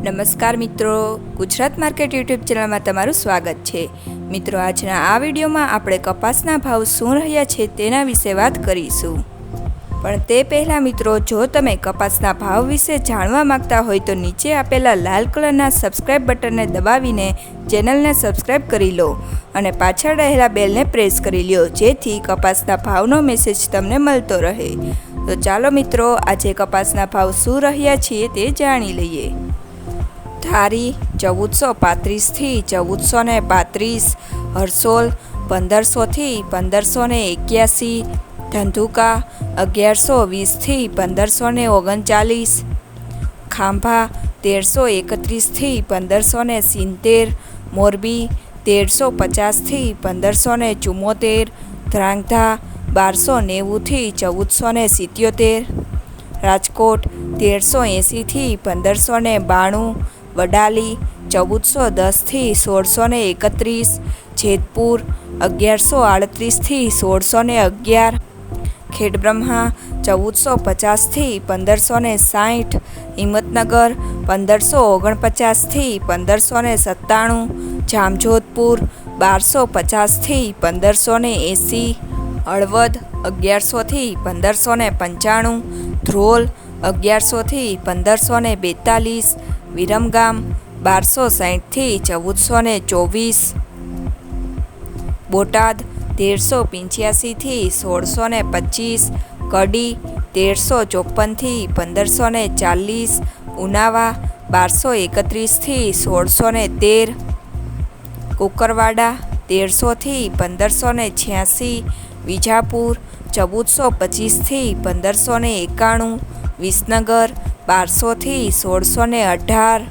નમસ્કાર મિત્રો, Gujarat market YouTube ચેનલમાં તમારું સ્વાગત છે। મિત્રો, આજના આ વિડીયોમાં આપણે કપાસના ભાવ શું રહ્યા છે તેના વિશે વાત કરીશું। પણ તે પહેલાં મિત્રો, જો તમે કપાસના ભાવ વિશે જાણવા માંગતા હોય તો નીચે આપેલા લાલ કલરના સબસ્ક્રાઇબ બટનને દબાવીને ચેનલને સબસ્ક્રાઇબ કરી લો અને પાછળ રહેલા બેલને પ્રેસ કરી લો, જેથી કપાસના ભાવનો મેસેજ તમને મળતો રહે। તો ચાલો મિત્રો, આજે કપાસના ભાવ શું રહ્યા છે તે જાણી લઈએ। ધારી 1435 થી 1435, હરસોલ 1500 થી 1581, ધંધુકા 1120 થી 1539, ખાંભા 1331 થી 1570, મોરબી 1350 થી 1574, ધ્રાંગધ્રા 1290 થી 1477, રાજકોટ 1380 થી 1592, વડાલી 1410 થી 1631, જેતપુર 1138 થી 1611, ખેડબ્રહ્મા 1450 થી 1560, હિંમતનગર 1549 થી 1597, જામજોધપુર 1250 થી 1580, હળવદ 1100 થી 1595, ધ્રોલ 1100 થી 1542, વિરમગામ 1260 થી 1424, બોટાદ 1385 થી 1625, કડી 1354 થી 1540, ઉનાવા 1231 થી 1613, કુકરવાડા 1300 થી 1586, વિજાપુર 1425 થી 1591, વિસનગર 1200 થી 1618,